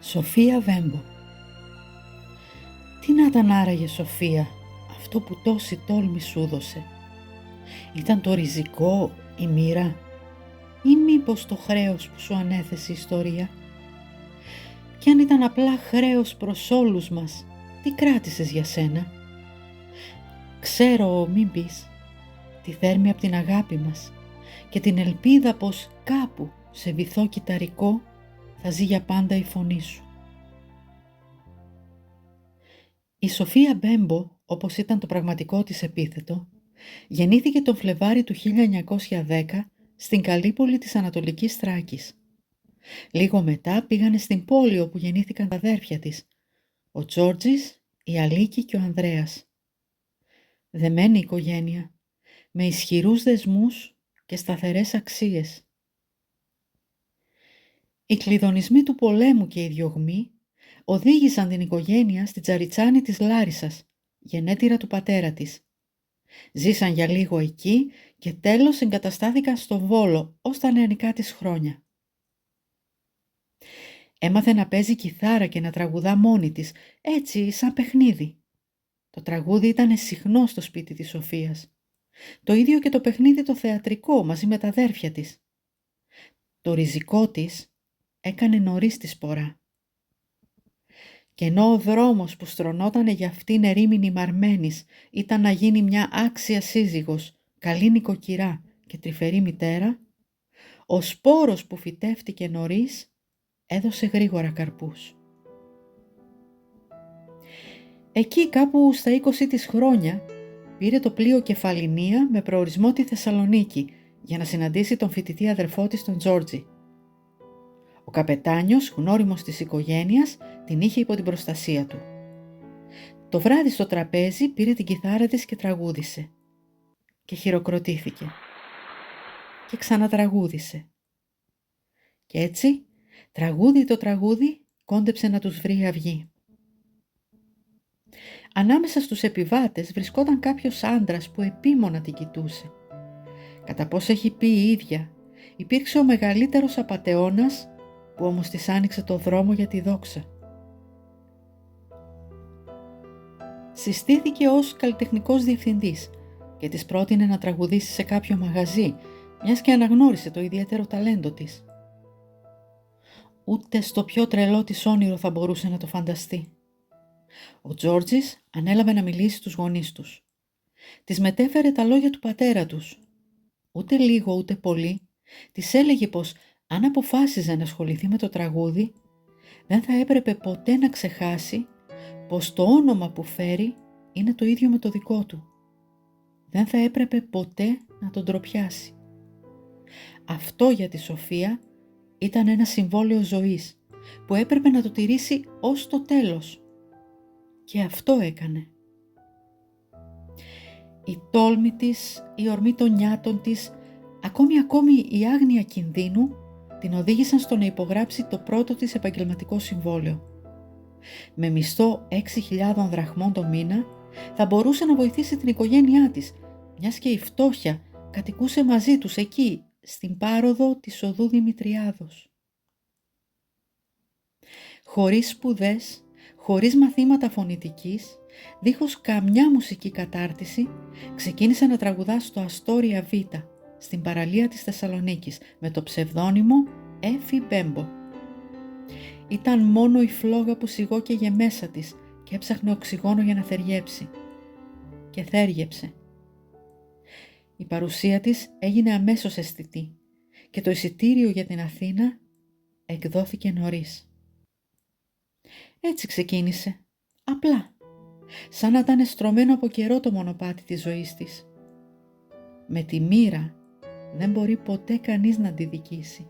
Σοφία Βέμπο. Τι να ήταν άραγε, Σοφία, αυτό που τόση τόλμη σου δώσε? Ήταν το ριζικό, η μοίρα, ή μήπως το χρέος που σου ανέθεσε η ιστορία? Κι αν ήταν απλά χρέος προς όλους μας, τι κράτησες για σένα? Ξέρω, μην πεις, τη θέρμη απ' την αγάπη μας και την ελπίδα πως κάπου σε βυθό κυταρικό θα ζει για πάντα η φωνή σου. Η Σοφία Μπέμπο, όπως ήταν το πραγματικό της επίθετο, γεννήθηκε τον Φλεβάρι του 1910 στην Καλύπολη της Ανατολικής Θράκης. Λίγο μετά πήγανε στην πόλη όπου γεννήθηκαν τα αδέρφια της, ο Τζόρτζης, η Αλίκη και ο Ανδρέας. Δεμένη οικογένεια, με ισχυρούς δεσμούς και σταθερές αξίες. Οι κλειδονισμοί του πολέμου και οι διωγμοί οδήγησαν την οικογένεια στη Τζαριτσάνη της Λάρισσας, γενέτειρα του πατέρα της. Ζήσαν για λίγο εκεί και τέλος εγκαταστάθηκαν στο Βόλο ως τα νεανικά της χρόνια. Έμαθε να παίζει κιθάρα και να τραγουδά μόνη της, έτσι σαν παιχνίδι. Το τραγούδι ήταν συχνό στο σπίτι της Σοφίας. Το ίδιο και το παιχνίδι το θεατρικό μαζί με τα αδέρφια της. Το ριζικό της έκανε νωρίς τη σπορά. Και ενώ ο δρόμος που στρωνότανε για αυτήν ερήμην μαρμένης ήταν να γίνει μια άξια σύζυγος, καλή νοικοκυρά και τρυφερή μητέρα, ο σπόρος που φυτεύτηκε νωρίς έδωσε γρήγορα καρπούς. Εκεί κάπου στα 20 της χρόνια πήρε το πλοίο Κεφαλινία με προορισμό τη Θεσσαλονίκη για να συναντήσει τον φοιτητή αδερφό της τον Τζόρτζη. Ο καπετάνιος, γνώριμος της οικογένειας, την είχε υπό την προστασία του. Το βράδυ στο τραπέζι πήρε την κιθάρα της και τραγούδισε. Και χειροκροτήθηκε. Και ξανατραγούδισε. Και έτσι, τραγούδι το τραγούδι, κόντεψε να τους βρει αυγή. Ανάμεσα στους επιβάτες βρισκόταν κάποιος άντρας που επίμονα την κοιτούσε. Κατά πώς έχει πει η ίδια, υπήρξε ο μεγαλύτερος απατεώνας που όμως της άνοιξε το δρόμο για τη δόξα. Συστήθηκε ως καλλιτεχνικός διευθυντής και της πρότεινε να τραγουδήσει σε κάποιο μαγαζί, μιας και αναγνώρισε το ιδιαίτερο ταλέντο της. Ούτε στο πιο τρελό της όνειρο θα μπορούσε να το φανταστεί. Ο Τζόρτζης ανέλαβε να μιλήσει στους γονείς τους. Της μετέφερε τα λόγια του πατέρα τους. Ούτε λίγο ούτε πολύ, της έλεγε πως αν αποφάσιζε να ασχοληθεί με το τραγούδι, δεν θα έπρεπε ποτέ να ξεχάσει πως το όνομα που φέρει είναι το ίδιο με το δικό του. Δεν θα έπρεπε ποτέ να τον ντροπιάσει. Αυτό για τη Σοφία ήταν ένα συμβόλαιο ζωής που έπρεπε να το τηρήσει ως το τέλος. Και αυτό έκανε. Η τόλμη της, η ορμή των νιάτων της, ακόμη η άγνοια κινδύνου την οδήγησαν στο να υπογράψει το πρώτο της επαγγελματικό συμβόλαιο. Με μισθό 6.000 δραχμών το μήνα θα μπορούσε να βοηθήσει την οικογένειά της, μιας και η φτώχεια κατοικούσε μαζί τους εκεί, στην πάροδο της οδού Δημητριάδος. Χωρίς σπουδές, χωρίς μαθήματα φωνητικής, δίχως καμιά μουσική κατάρτιση, ξεκίνησε να τραγουδά στο Αστόρια Β, στην παραλία της Θεσσαλονίκης, με το ψευδόνυμο Έφη Μπέμπο. Ήταν μόνο η φλόγα που σιγόκαιγε μέσα της και έψαχνε οξυγόνο για να θεριέψει. Και θέριεψε. Η παρουσία της έγινε αμέσως αισθητή και το εισιτήριο για την Αθήνα εκδόθηκε νωρίς. Έτσι ξεκίνησε, απλά, σαν να ήταν στρωμένο από καιρό το μονοπάτι της ζωής της. Με τη μοίρα δεν μπορεί ποτέ κανείς να αντιδικήσει.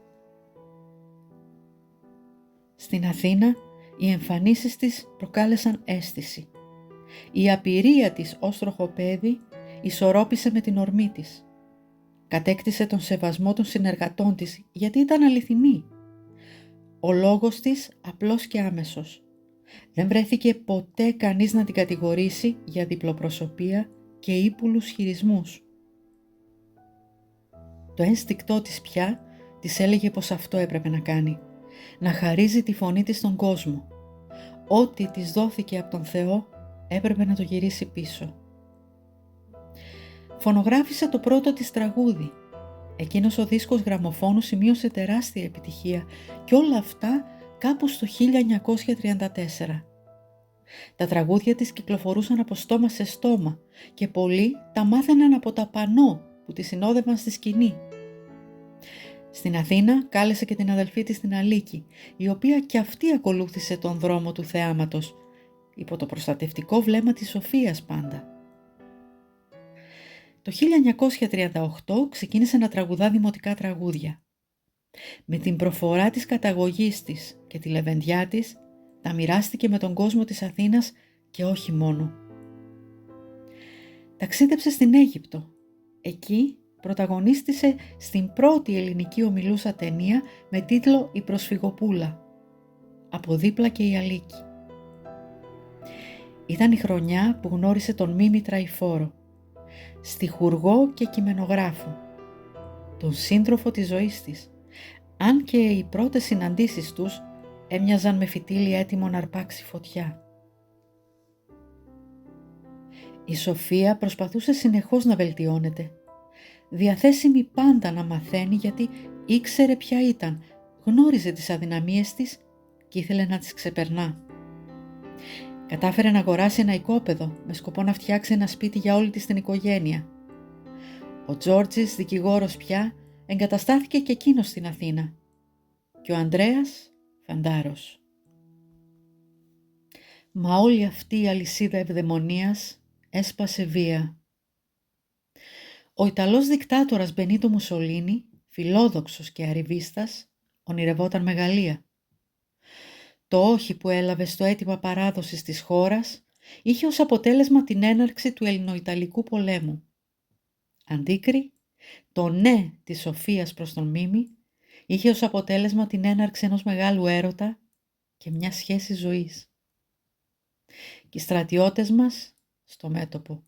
Στην Αθήνα οι εμφανίσεις της προκάλεσαν αίσθηση. Η απειρία της ως τροχοπέδι ισορρόπησε με την ορμή της. Κατέκτησε τον σεβασμό των συνεργατών της γιατί ήταν αληθινή. Ο λόγος της απλός και άμεσος. Δεν βρέθηκε ποτέ κανείς να την κατηγορήσει για διπλοπροσωπία και ύπουλους χειρισμούς. Το ένστικτό της πια της έλεγε πως αυτό έπρεπε να κάνει να χαρίζει τη φωνή της στον κόσμο. Ό,τι της δόθηκε από τον Θεό έπρεπε να το γυρίσει πίσω. Φωνογράφησε το πρώτο της τραγούδι. Εκείνος ο δίσκος γραμμοφώνου σημείωσε τεράστια επιτυχία και όλα αυτά κάπου στο 1934. Τα τραγούδια της κυκλοφορούσαν από στόμα σε στόμα και πολλοί τα μάθαιναν από τα πανό που τη συνόδευαν στη σκηνή. Στην Αθήνα κάλεσε και την αδελφή της την Αλίκη, η οποία και αυτή ακολούθησε τον δρόμο του θεάματος, υπό το προστατευτικό βλέμμα της Σοφίας πάντα. Το 1938 ξεκίνησε να τραγουδά δημοτικά τραγούδια. Με την προφορά της καταγωγής της και τη λεβεντιά της, τα μοιράστηκε με τον κόσμο της Αθήνας και όχι μόνο. Ταξίδεψε στην Αίγυπτο. Εκεί πρωταγωνίστησε στην πρώτη ελληνική ομιλούσα ταινία με τίτλο «Η Προσφυγοπούλα». Από δίπλα και η Αλίκη. Ήταν η χρονιά που γνώρισε τον Μίμη Τραϊφόρο, στιχουργό και κειμενογράφο, τον σύντροφο της ζωής της, αν και οι πρώτες συναντήσεις τους έμοιαζαν με φυτίλι έτοιμο να αρπάξει φωτιά. Η Σοφία προσπαθούσε συνεχώς να βελτιώνεται, διαθέσιμη πάντα να μαθαίνει γιατί ήξερε ποια ήταν, γνώριζε τις αδυναμίες της και ήθελε να τις ξεπερνά. Κατάφερε να αγοράσει ένα οικόπεδο με σκοπό να φτιάξει ένα σπίτι για όλη της την οικογένεια. Ο Τζόρτζης, δικηγόρος πια, εγκαταστάθηκε και εκείνος στην Αθήνα και ο Ανδρέας φαντάρος. Μα όλη αυτή η αλυσίδα ευδαιμονίας έσπασε βία. Ο Ιταλός δικτάτορας Μπενίτο Μουσολίνι, φιλόδοξος και αριβίστας, ονειρευόταν μεγαλεία. Το όχι που έλαβε στο αίτημα παράδοσης της χώρας είχε ως αποτέλεσμα την έναρξη του Ελληνοϊταλικού πολέμου. Αντίκρι, το ναι της Σοφίας προς τον Μίμη είχε ως αποτέλεσμα την έναρξη ενός μεγάλου έρωτα και μια σχέση ζωής. Και οι στρατιώτες μας στο μέτωπο.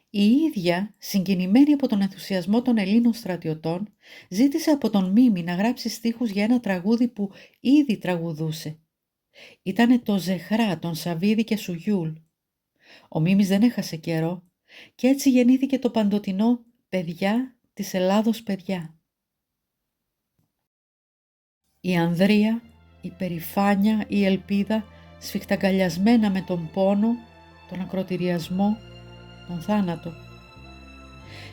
Η ίδια, συγκινημένη από τον ενθουσιασμό των Ελλήνων στρατιωτών, ζήτησε από τον Μίμη να γράψει στίχους για ένα τραγούδι που ήδη τραγουδούσε. Ήτανε το «Ζεχρά» των Σαββίδη και Σουγιούλ. Ο Μίμης δεν έχασε καιρό και έτσι γεννήθηκε το παντοτινό «Παιδιά της Ελλάδος παιδιά». Η ανδρεία, η περηφάνεια, η ελπίδα σφιχταγκαλιασμένα με τον πόνο, τον ακροτηριασμό, τον θάνατο.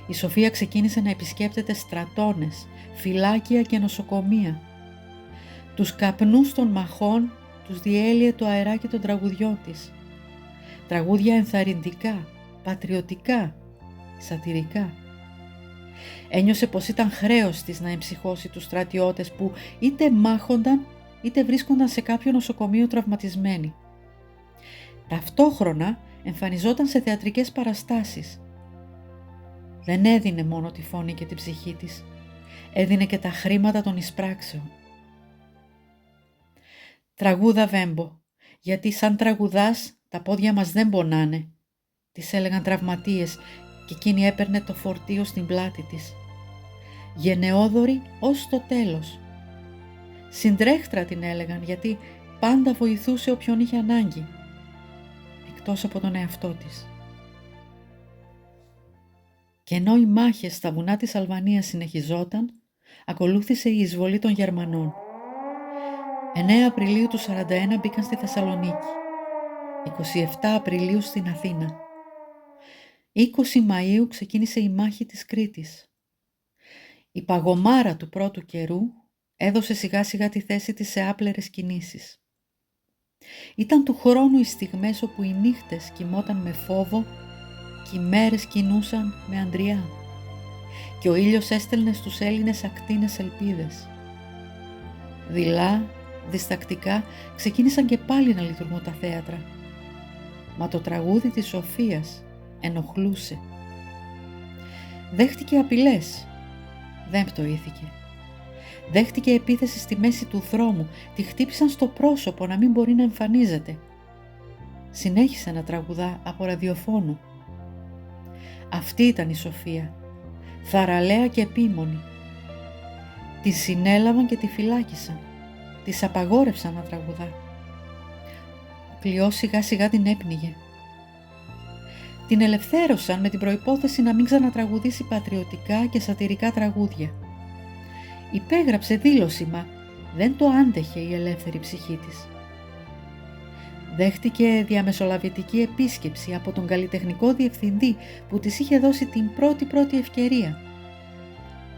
Η Σοφία ξεκίνησε να επισκέπτεται στρατώνες, φυλάκια και νοσοκομεία. Τους καπνούς των μαχών τους διέλυε το αεράκι των τραγουδιών της. Τραγούδια ενθαρρυντικά, πατριωτικά, σατιρικά. Ένιωσε πως ήταν χρέος της να εμψυχώσει τους στρατιώτες που είτε μάχονταν είτε βρίσκονταν σε κάποιο νοσοκομείο τραυματισμένοι. Ταυτόχρονα εμφανιζόταν σε θεατρικές παραστάσεις. Δεν έδινε μόνο τη φωνή και την ψυχή της, έδινε και τα χρήματα των εισπράξεων. «Τραγούδα Βέμπο, γιατί σαν τραγουδάς τα πόδια μας δεν πονάνε», της έλεγαν τραυματίες και εκείνη έπαιρνε το φορτίο στην πλάτη της. Γενναιόδορη ως το τέλος. Συντρέχτρα την έλεγαν γιατί πάντα βοηθούσε όποιον είχε ανάγκη, εκτός από τον εαυτό της. Και ενώ οι μάχες στα βουνά της Αλβανίας συνεχιζόταν, ακολούθησε η εισβολή των Γερμανών. 9 Απριλίου του 1941 μπήκαν στη Θεσσαλονίκη, 27 Απριλίου στην Αθήνα. 20 Μαΐου ξεκίνησε η μάχη της Κρήτης. Η παγωμάρα του πρώτου καιρού έδωσε σιγά σιγά τη θέση της σε άπλερες κινήσεις. Ήταν του χρόνου οι στιγμές όπου οι νύχτες κοιμόταν με φόβο και οι μέρες κινούσαν με αντριά και ο ήλιος έστελνε στους Έλληνες ακτίνες ελπίδες. Δειλά, διστακτικά ξεκίνησαν και πάλι να λειτουργούν τα θέατρα. Μα το τραγούδι της Σοφίας ενοχλούσε. Δέχτηκε απειλές. Δεν πτωήθηκε. Δέχτηκε επίθεση στη μέση του δρόμου. Τη χτύπησαν στο πρόσωπο να μην μπορεί να εμφανίζεται. Συνέχισε να τραγουδά από ραδιοφώνου. Αυτή ήταν η Σοφία. Θαραλέα και επίμονη. Τη συνέλαβαν και τη φυλάκισαν. Της απαγόρευσαν να τραγουδά. Ο κλειός σιγά σιγά την έπνιγε. Την ελευθέρωσαν με την προϋπόθεση να μην ξανατραγουδήσει πατριωτικά και σατιρικά τραγούδια. Υπέγραψε δήλωση, μα δεν το άντεχε η ελεύθερη ψυχή της. Δέχτηκε διαμεσολαβητική επίσκεψη από τον καλλιτεχνικό διευθυντή που της είχε δώσει την πρώτη ευκαιρία.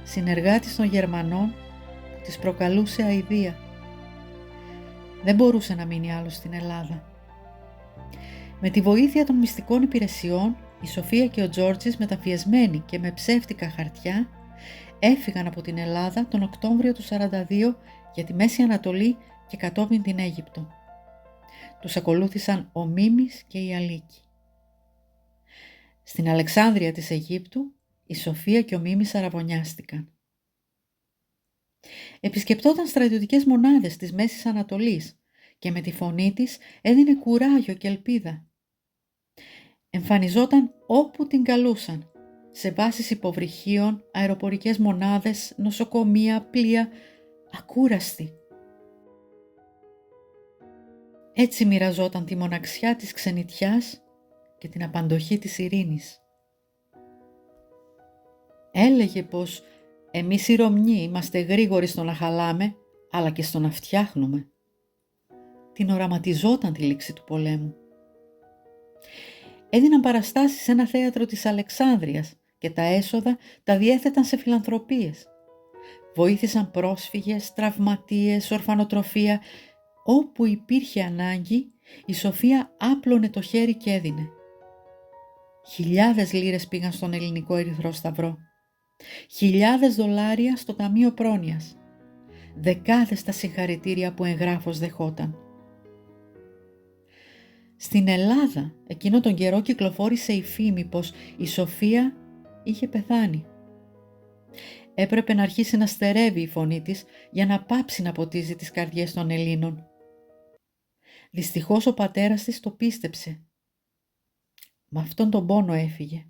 Συνεργάτης των Γερμανών που της προκαλούσε αηδία. Δεν μπορούσε να μείνει άλλο στην Ελλάδα. Με τη βοήθεια των μυστικών υπηρεσιών, η Σοφία και ο Τζόρτζης, μεταφιεσμένοι και με ψεύτικα χαρτιά, έφυγαν από την Ελλάδα τον Οκτώβριο του 1942 για τη Μέση Ανατολή και κατόπιν την Αίγυπτο. Τους ακολούθησαν ο Μίμης και η Αλίκη. Στην Αλεξάνδρεια της Αιγύπτου, η Σοφία και ο Μίμης αραβωνιάστηκαν. Επισκεπτόταν στρατιωτικές μονάδες της Μέσης Ανατολής και με τη φωνή της έδινε κουράγιο και ελπίδα. Εμφανιζόταν όπου την καλούσαν, σε βάσεις υποβρυχίων, αεροπορικές μονάδες, νοσοκομεία, πλοία, ακούραστη. Έτσι μοιραζόταν τη μοναξιά της ξενιτιάς και την απαντοχή της ειρήνης. Έλεγε πως εμείς οι Ρωμνοί είμαστε γρήγοροι στο να χαλάμε, αλλά και στο να φτιάχνουμε. Την οραματιζόταν τη λήξη του πολέμου. Έδιναν παραστάσεις σε ένα θέατρο της Αλεξάνδρειας και τα έσοδα τα διέθεταν σε φιλανθρωπίες. Βοήθησαν πρόσφυγες, τραυματίες, ορφανοτροφία. Όπου υπήρχε ανάγκη, η Σοφία άπλωνε το χέρι και έδινε. Χιλιάδες λίρες πήγαν στον Ελληνικό Ερυθρό Σταυρό. Χιλιάδες δολάρια στο Ταμείο Πρόνοιας. Δεκάδες τα συγχαρητήρια που εγγράφος δεχόταν. Στην Ελλάδα εκείνο τον καιρό κυκλοφόρησε η φήμη πως η Σοφία είχε πεθάνει. Έπρεπε να αρχίσει να στερεύει η φωνή της για να πάψει να ποτίζει τις καρδιές των Ελλήνων. Δυστυχώς ο πατέρας της το πίστεψε. Με αυτόν τον πόνο έφυγε.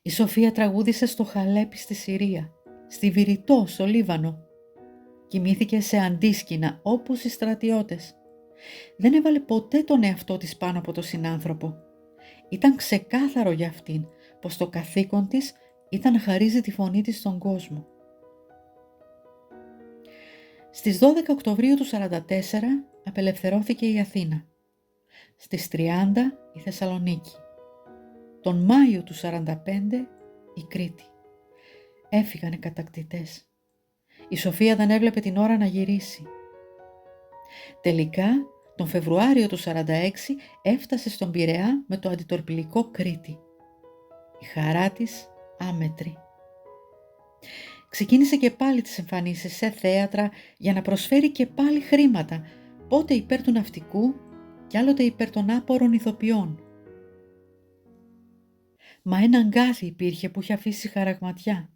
Η Σοφία τραγούδισε στο Χαλέπι στη Συρία, στη Βηρητό στο Λίβανο. Κοιμήθηκε σε αντίσκηνα όπως οι στρατιώτες. Δεν έβαλε ποτέ τον εαυτό της πάνω από τον συνάνθρωπο. Ήταν ξεκάθαρο για αυτήν πως το καθήκον της ήταν να χαρίζει τη φωνή της στον κόσμο. Στις 12 Οκτωβρίου του 1944 απελευθερώθηκε η Αθήνα. Στις 30 η Θεσσαλονίκη. Τον Μάιο του 1945 η Κρήτη. Έφυγαν οι κατακτητές. Η Σοφία δεν έβλεπε την ώρα να γυρίσει. Τελικά, τον Φεβρουάριο του 1946 έφτασε στον Πειραιά με το αντιτορπιλικό Κρήτη. Η χαρά της άμετρη. Ξεκίνησε και πάλι τις εμφανίσεις σε θέατρα για να προσφέρει και πάλι χρήματα, πότε υπέρ του ναυτικού και άλλοτε υπέρ των άπορων ηθοποιών. Μα ένα αγκάθι υπήρχε που είχε αφήσει χαραγματιά.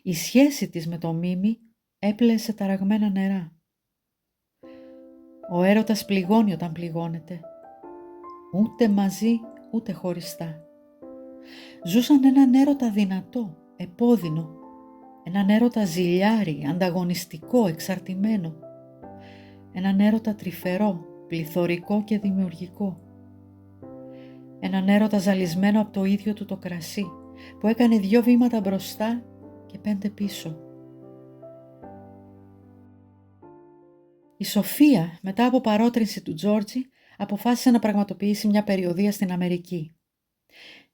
Η σχέση της με το Μίμη έπλεε σε ταραγμένα νερά. Ο έρωτας πληγώνει όταν πληγώνεται. Ούτε μαζί ούτε χωριστά. Ζούσαν έναν έρωτα δυνατό, επώδυνο. Έναν έρωτα ζηλιάρη, ανταγωνιστικό, εξαρτημένο. Έναν έρωτα τρυφερό, πληθωρικό και δημιουργικό. Έναν έρωτα ζαλισμένο από το ίδιο του το κρασί, που έκανε 2 βήματα μπροστά και 5 πίσω. Η Σοφία, μετά από παρότρινση του Τζόρτζη, αποφάσισε να πραγματοποιήσει μια περιοδεία στην Αμερική.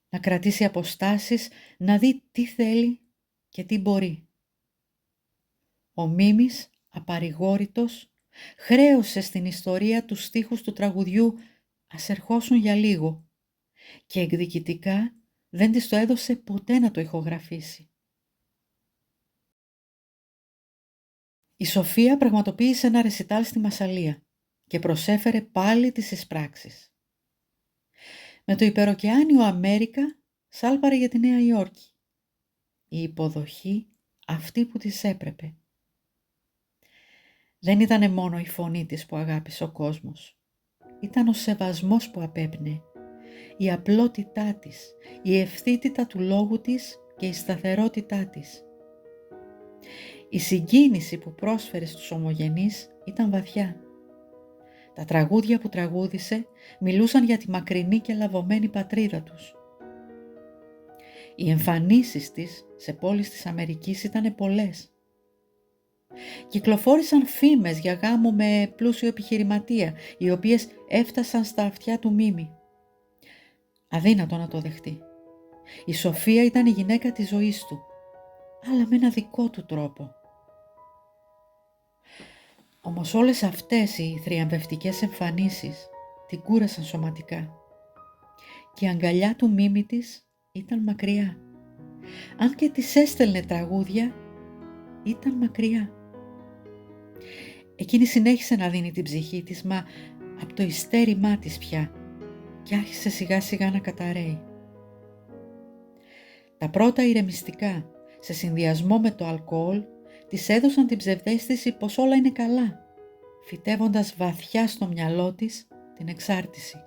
Να κρατήσει αποστάσεις, να δει τι θέλει και τι μπορεί. Ο Μίμης, απαρηγόρητος, χρέωσε στην ιστορία τους στίχους του τραγουδιού «Ας ερχόσουν για λίγο» και εκδικητικά δεν της το έδωσε ποτέ να το ηχογραφήσει. Η Σοφία πραγματοποίησε ένα ρεσιτάλ στη Μασσαλία και προσέφερε πάλι τις εισπράξεις. Με το υπεροκεάνιο Αμέρικα σάλπαρε για τη Νέα Υόρκη. Η υποδοχή αυτή που της έπρεπε. Δεν ήτανε μόνο η φωνή της που αγάπησε ο κόσμος. Ήταν ο σεβασμός που απέπνεε, η απλότητά της, η ευθύτητα του λόγου της και η σταθερότητά της. Η συγκίνηση που πρόσφερε στους ομογενείς ήταν βαθιά. Τα τραγούδια που τραγούδισε μιλούσαν για τη μακρινή και λαβωμένη πατρίδα τους. Οι εμφανίσεις της σε πόλεις της Αμερικής ήταν πολλές. Κυκλοφόρησαν φήμες για γάμο με πλούσιο επιχειρηματία, οι οποίες έφτασαν στα αυτιά του Μίμη. Αδύνατο να το δεχτεί. Η Σοφία ήταν η γυναίκα της ζωής του, αλλά με ένα δικό του τρόπο. Όμως όλες αυτές οι θριαμβευτικές εμφανίσεις την κούρασαν σωματικά και η αγκαλιά του Μίμη της ήταν μακριά. Αν και της έστελνε τραγούδια, ήταν μακριά. Εκείνη συνέχισε να δίνει την ψυχή της, μα από το ιστέρημά της πια, και άρχισε σιγά σιγά να καταραίει. Τα πρώτα ηρεμιστικά, σε συνδυασμό με το αλκοόλ, της έδωσαν την ψευδαίσθηση πως όλα είναι καλά, φυτεύοντας βαθιά στο μυαλό της την εξάρτηση.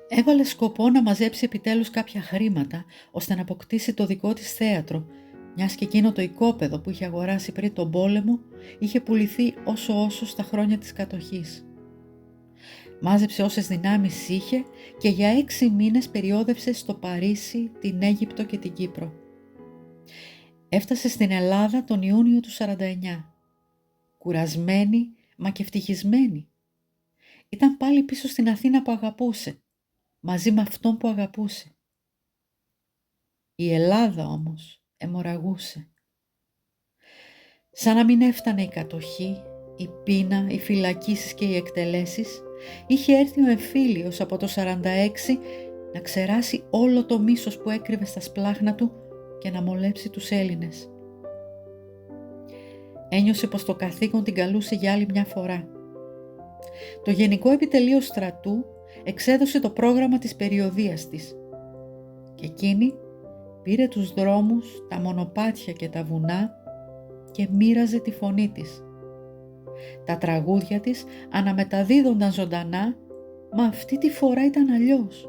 Έβαλε σκοπό να μαζέψει επιτέλους κάποια χρήματα, ώστε να αποκτήσει το δικό της θέατρο, μιας και εκείνο το οικόπεδο που είχε αγοράσει πριν τον πόλεμο είχε πουληθεί όσο στα χρόνια της κατοχής. Μάζεψε όσες δυνάμεις είχε και για 6 μήνες περιόδευσε στο Παρίσι, την Αίγυπτο και την Κύπρο. Έφτασε στην Ελλάδα τον Ιούνιο του 49. Κουρασμένη, μα και ευτυχισμένη. Ήταν πάλι πίσω στην Αθήνα που αγαπούσε, μαζί με αυτόν που αγαπούσε. Η Ελλάδα όμως αιμορραγούσε. Σαν να μην έφτανε η κατοχή, η πείνα, οι φυλακίσεις και οι εκτελέσεις, είχε έρθει ο εμφύλιος από το 46 να ξεράσει όλο το μίσος που έκρυβε στα σπλάχνα του και να μολέψει τους Έλληνες. Ένιωσε πως το καθήκον την καλούσε για άλλη μια φορά. Το Γενικό Επιτελείο Στρατού εξέδωσε το πρόγραμμα της περιοδείας της και εκείνη πήρε τους δρόμους, τα μονοπάτια και τα βουνά και μοίραζε τη φωνή της. Τα τραγούδια της αναμεταδίδονταν ζωντανά, μα αυτή τη φορά ήταν αλλιώς.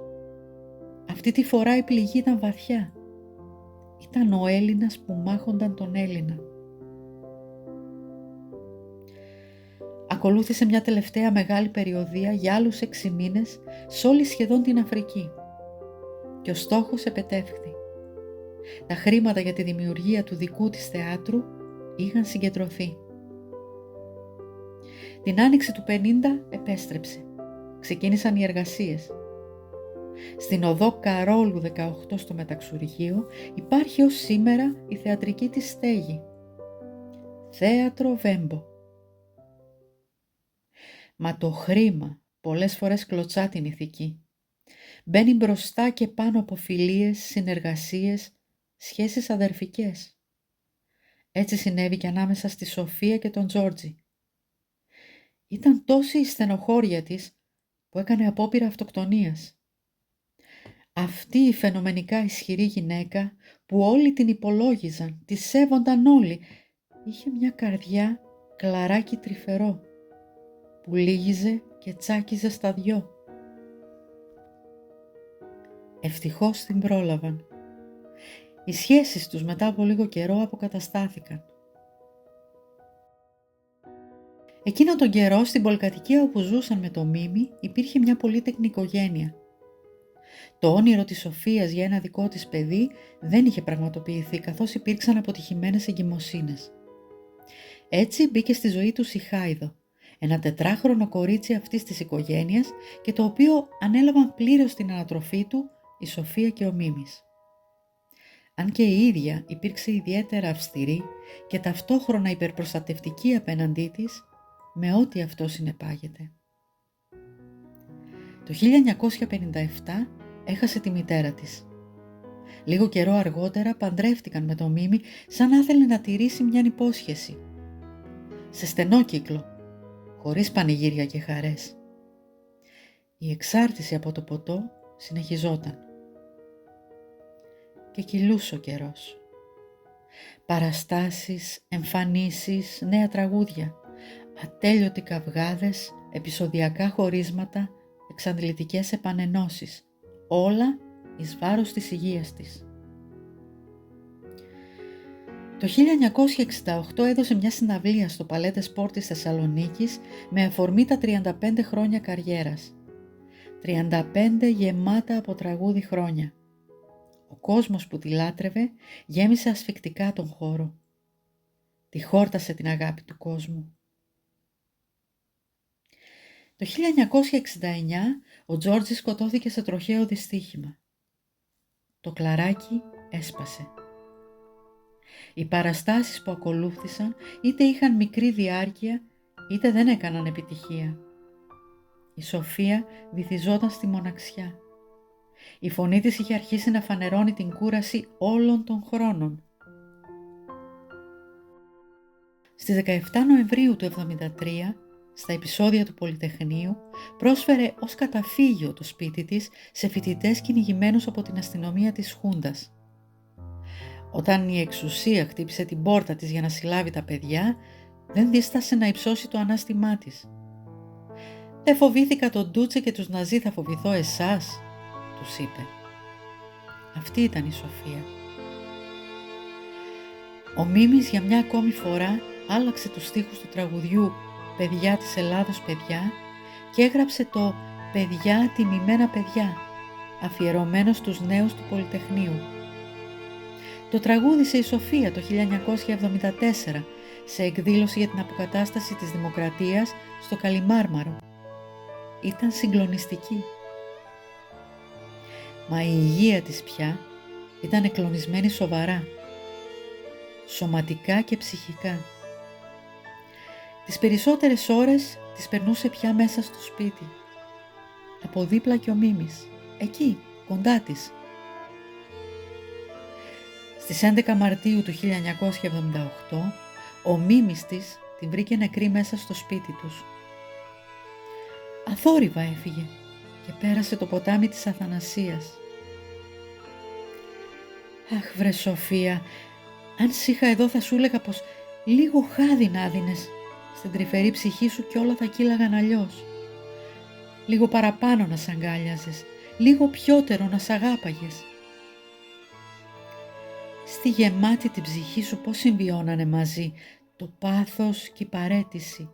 Αυτή τη φορά η πληγή ήταν βαθιά. Ήταν ο Έλληνας που μάχονταν τον Έλληνα. Ακολούθησε μια τελευταία μεγάλη περιοδεία για άλλους 6 μήνες σε όλη σχεδόν την Αφρική. Και ο στόχος επετεύχθη. Τα χρήματα για τη δημιουργία του δικού της θεάτρου είχαν συγκεντρωθεί. Την άνοιξη του 50 επέστρεψε. Ξεκίνησαν οι εργασίες. Στην οδό Καρόλου 18 στο Μεταξουργείο υπάρχει ως σήμερα η θεατρική της στέγη. Θέατρο Βέμπο. Μα το χρήμα πολλές φορές κλωτσά την ηθική. Μπαίνει μπροστά και πάνω από φιλίες, συνεργασίες, σχέσεις αδερφικές. Έτσι συνέβη και ανάμεσα στη Σοφία και τον Τζόρτζι. Ήταν τόση η στενοχώρια της που έκανε απόπειρα αυτοκτονίας. Αυτή η φαινομενικά ισχυρή γυναίκα που όλοι την υπολόγιζαν, τη σέβονταν όλοι, είχε μια καρδιά κλαράκι τρυφερό που λύγιζε και τσάκιζε στα δυο. Ευτυχώς την πρόλαβαν. Οι σχέσεις τους μετά από λίγο καιρό αποκαταστάθηκαν. Εκείνο τον καιρό στην πολυκατοικία όπου ζούσαν με το Μίμη υπήρχε μια πολύτεκνη οικογένεια. Το όνειρο της Σοφίας για ένα δικό της παιδί δεν είχε πραγματοποιηθεί καθώς υπήρξαν αποτυχημένες εγκυμοσύνες. Έτσι μπήκε στη ζωή τους η Χάιδο, ένα 4χρονο κορίτσι αυτής της οικογένειας και το οποίο ανέλαβαν πλήρως την ανατροφή του η Σοφία και ο Μίμης. Αν και η ίδια υπήρξε ιδιαίτερα αυστηρή και ταυτόχρονα υπερπροστατευτική απέναντί της, με ό,τι αυτό συνεπάγεται. Το 1957 έχασε τη μητέρα της. Λίγο καιρό αργότερα παντρεύτηκαν με το Μίμη σαν να ήθελε να τηρήσει μια υπόσχεση. Σε στενό κύκλο, χωρίς πανηγύρια και χαρές. Η εξάρτηση από το ποτό συνεχιζόταν. Και κυλούσε ο καιρός. Παραστάσεις, εμφανίσεις, νέα τραγούδια, ατέλειωτοι καυγάδες, επεισοδιακά χωρίσματα, εξαντλητικές επανενώσεις, όλα εις βάρος της υγείας της. Το 1968 έδωσε μια συναυλία στο Παλέτε Σπορ της Θεσσαλονίκης με αφορμή τα 35 χρόνια καριέρας. 35 γεμάτα από τραγούδι χρόνια. Ο κόσμος που τη λάτρευε γέμισε ασφικτικά τον χώρο. Τη χόρτασε την αγάπη του κόσμου. Το 1969 ο Τζόρτζης σκοτώθηκε σε τροχαίο δυστύχημα. Το κλαράκι έσπασε. Οι παραστάσεις που ακολούθησαν είτε είχαν μικρή διάρκεια είτε δεν έκαναν επιτυχία. Η Σοφία βυθιζόταν στη μοναξιά. Η φωνή της είχε αρχίσει να φανερώνει την κούραση όλων των χρόνων. Στις 17 Νοεμβρίου του 1973, στα επεισόδια του Πολυτεχνείου, πρόσφερε ως καταφύγιο το σπίτι της σε φοιτητές κυνηγημένους από την αστυνομία της Χούντας. Όταν η εξουσία χτύπησε την πόρτα της για να συλλάβει τα παιδιά, δεν δίστασε να υψώσει το ανάστημά της. «Δεν φοβήθηκα τον Ντούτσε και τους Ναζί, θα φοβηθώ εσάς», τους είπε. Αυτή ήταν η Σοφία. Ο Μίμης για μια ακόμη φορά άλλαξε τους στίχους του τραγουδιού «Παιδιά της Ελλάδος παιδιά» και έγραψε το «Παιδιά τιμημένα παιδιά», αφιερωμένο στους νέους του Πολυτεχνείου. Το τραγούδισε η Σοφία το 1974 σε εκδήλωση για την αποκατάσταση της δημοκρατίας στο Καλιμάρμαρο. Ήταν συγκλονιστική. Μα η υγεία της πια ήταν εκλονισμένη σοβαρά, σωματικά και ψυχικά. Τις περισσότερες ώρες τις περνούσε πια μέσα στο σπίτι. Από δίπλα και ο Μίμης, εκεί, κοντά της. Στις 11 Μαρτίου του 1978, ο Μίμης της την βρήκε νεκρή μέσα στο σπίτι τους. Αθόρυβα έφυγε και πέρασε το ποτάμι της Αθανασίας. «Αχ βρε Σοφία, αν σ' είχα εδώ θα σου έλεγα πως λίγο χάδι να δίνες στην τρυφερή ψυχή σου και όλα θα κύλαγαν αλλιώς. Λίγο παραπάνω να σ' αγκάλιαζες, λίγο πιότερο να σ' αγάπαγες. Στη γεμάτη την ψυχή σου πώς συμβιώνανε μαζί το πάθος και η παραίτηση,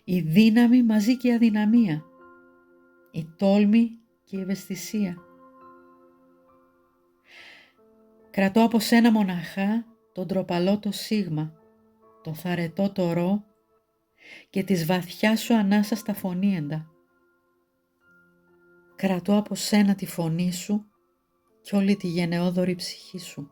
η δύναμη μαζί και η αδυναμία, η τόλμη και η ευαισθησία. Κρατώ από σένα μοναχά τον τροπαλό το σίγμα, το θαρετό το ρο και της βαθιά σου ανάσα στα φωνήεντα. Κρατώ από σένα τη φωνή σου και όλη τη γενναιόδορη ψυχή σου.